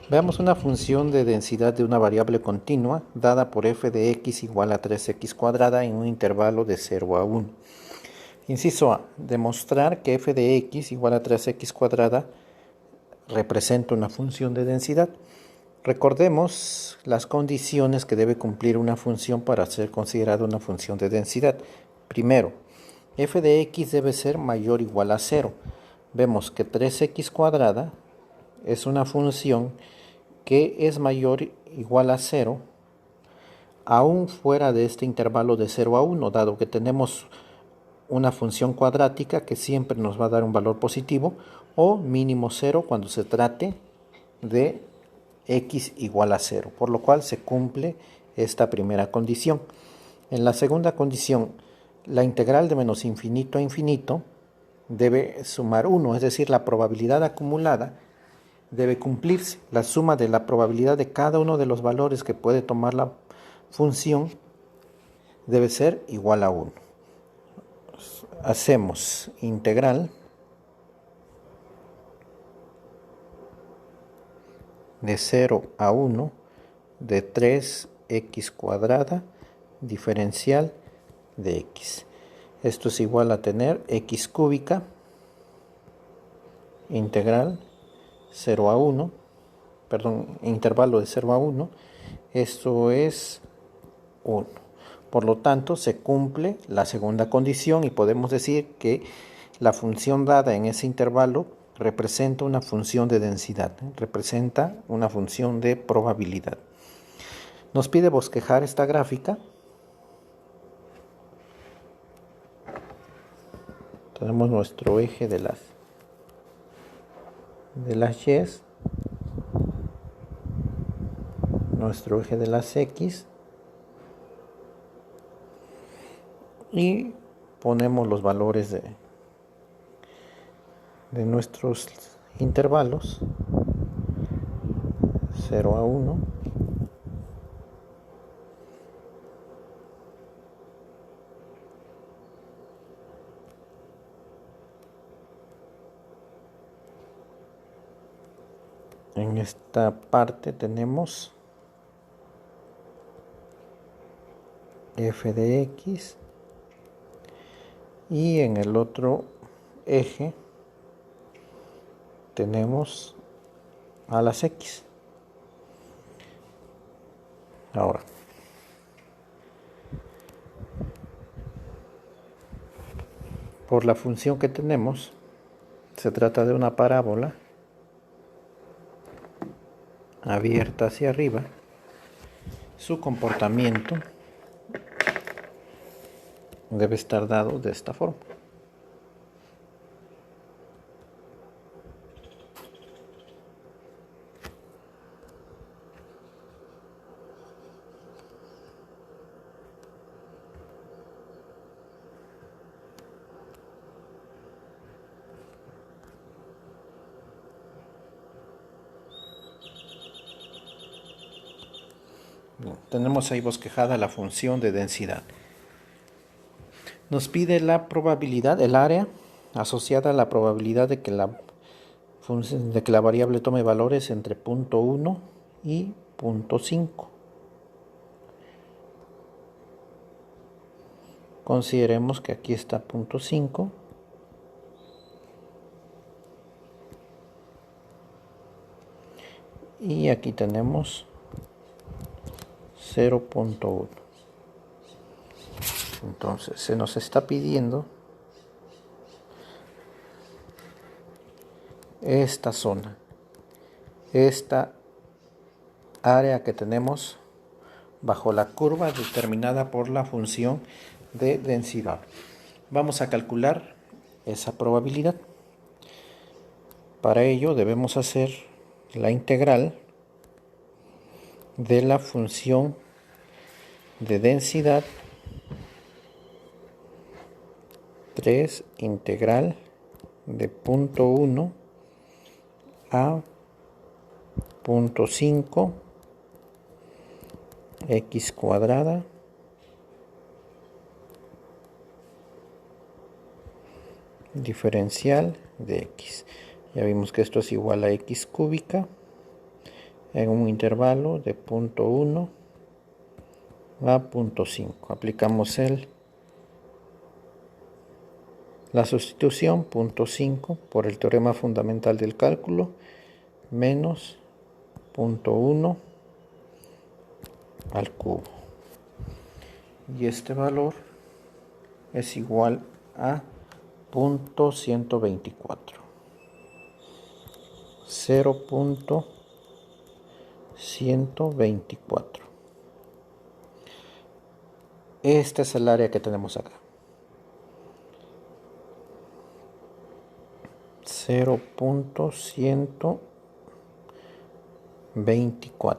Veamos una función de densidad de una variable continua dada por f de x igual a 3x cuadrada en un intervalo de 0 a 1. Inciso A. Demostrar que f de x igual a 3x cuadrada representa una función de densidad. Recordemos las condiciones que debe cumplir una función para ser considerada una función de densidad. Primero, f de x debe ser mayor o igual a 0. Vemos que 3x cuadrada es una función que es mayor o igual a 0, aún fuera de este intervalo de 0 a 1, dado que tenemos una función cuadrática que siempre nos va a dar un valor positivo, o mínimo 0 cuando se trate de x igual a 0, por lo cual se cumple esta primera condición. En la segunda condición, la integral de menos infinito a infinito debe sumar 1, es decir, la probabilidad acumulada debe cumplirse. La suma de la probabilidad de cada uno de los valores que puede tomar la función debe ser igual a 1. Hacemos integral de 0 a 1 de 3x cuadrada diferencial de x. Esto es igual a tener x cúbica integral 0 a 1, intervalo de 0 a 1, esto es 1. Por lo tanto, se cumple la segunda condición y podemos decir que la función dada en ese intervalo representa una función de densidad, representa una función de probabilidad. Nos pide bosquejar esta gráfica. Tenemos nuestro eje de las y, nuestro eje de las x, y ponemos los valores de nuestros intervalos 0 a 1, en esta parte tenemos f de x y en el otro eje tenemos a las x. Ahora, por la función que tenemos, se trata de una parábola abierta hacia arriba. Su comportamiento debe estar dado de esta forma. Bien, tenemos ahí bosquejada la función de densidad. Nos pide la probabilidad, el área asociada a la probabilidad de que la variable tome valores entre 0.1 y 0.5. Consideremos que aquí está 0.5 y aquí tenemos 0.1. Entonces se nos está pidiendo esta zona, esta área que tenemos bajo la curva determinada por la función de densidad. Vamos a calcular esa probabilidad. Para ello debemos hacer la integral de la función de densidad 3 integral de 0.1 a 0.5 x cuadrada diferencial de x. Ya vimos que esto es igual a x cúbica en un intervalo de 0.1 a 0.5. Aplicamos la sustitución 0.5 por el teorema fundamental del cálculo menos 0.1 al cubo. Y este valor es igual a 0.124. 0.124. Este es el área que tenemos acá. 0.124.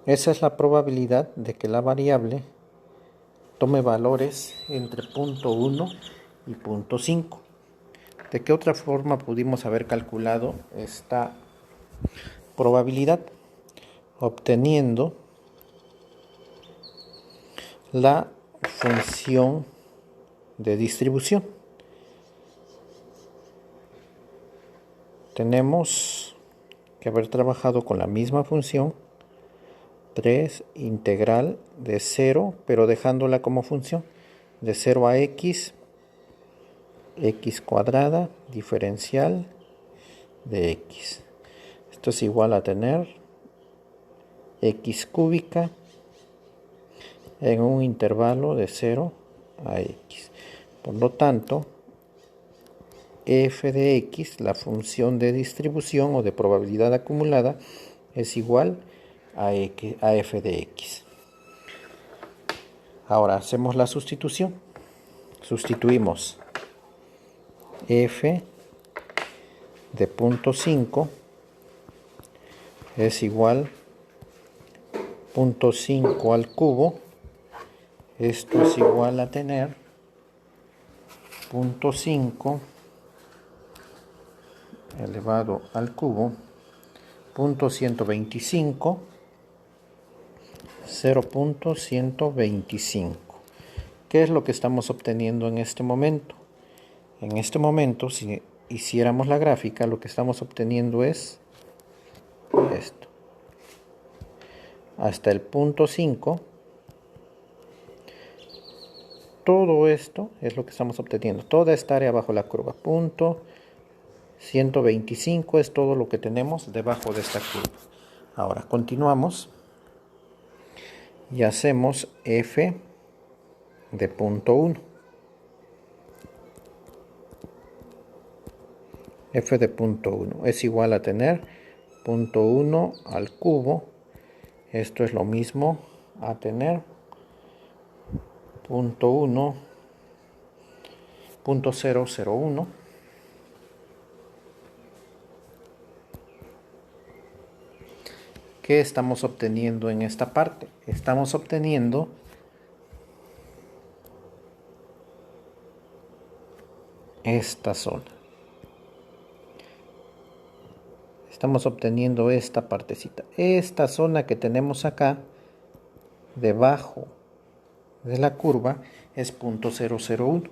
Esa es la probabilidad de que la variable tome valores entre 0.1 y 0.5. ¿De qué otra forma pudimos haber calculado esta probabilidad? Obteniendo la función de distribución. Tenemos que haber trabajado con la misma función 3 integral de 0, pero dejándola como función de 0 a x, x cuadrada diferencial de x. Esto es igual a tener x cúbica en un intervalo de 0 a x. Por lo tanto, f de x, la función de distribución o de probabilidad acumulada, es igual a f de x. Ahora hacemos la sustitución. Sustituimos f de 0.5 es igual a 0.5 al cubo. Esto es igual a tener 0.5 elevado al cubo, 0.125, 0.125. ¿Qué es lo que estamos obteniendo en este momento? En este momento, si hiciéramos la gráfica, lo que estamos obteniendo es esto. Hasta el 0.5, todo esto es lo que estamos obteniendo. Toda esta área bajo la curva. 0.125 es todo lo que tenemos debajo de esta curva. Ahora continuamos y hacemos f de 0.1. f de 0.1 es igual a tener 0.1 al cubo. Esto es lo mismo a tener 0.001. ¿Qué estamos obteniendo en esta parte? Estamos obteniendo esta zona. Estamos obteniendo esta partecita. Esta zona que tenemos acá, debajo de la curva, es 0.001.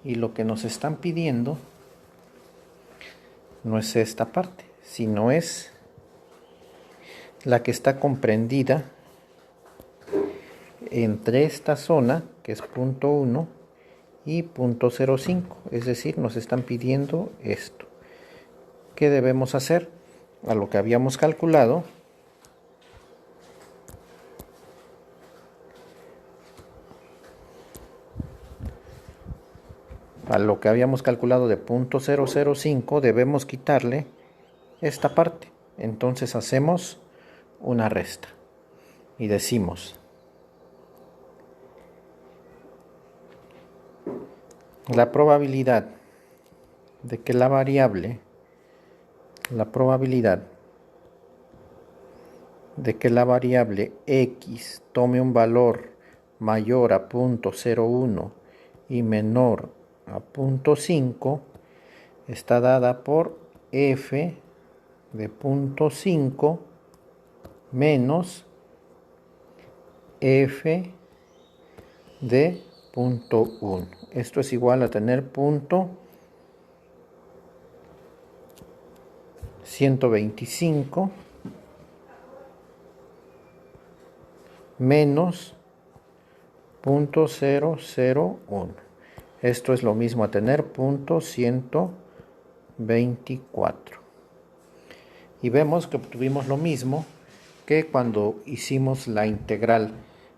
Y lo que nos están pidiendo no es esta parte, sino es la que está comprendida entre esta zona, que es 0.1, y 0.05. Es decir, nos están pidiendo esto. ¿Qué debemos hacer? A lo que habíamos calculado, de 0.005, debemos quitarle esta parte. Entonces hacemos una resta y decimos la probabilidad de que la variable x tome un valor mayor a 0.01 y menor a 0.5 está dada por f de 0.5 menos f de punto 1. Esto es igual a tener punto 125 menos punto 001. Esto es lo mismo a tener punto 124. Y vemos que obtuvimos lo mismo que cuando hicimos la integral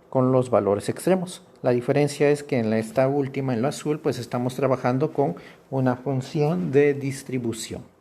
con los valores extremos. La diferencia es que en esta última, en lo azul, pues estamos trabajando con una función de distribución.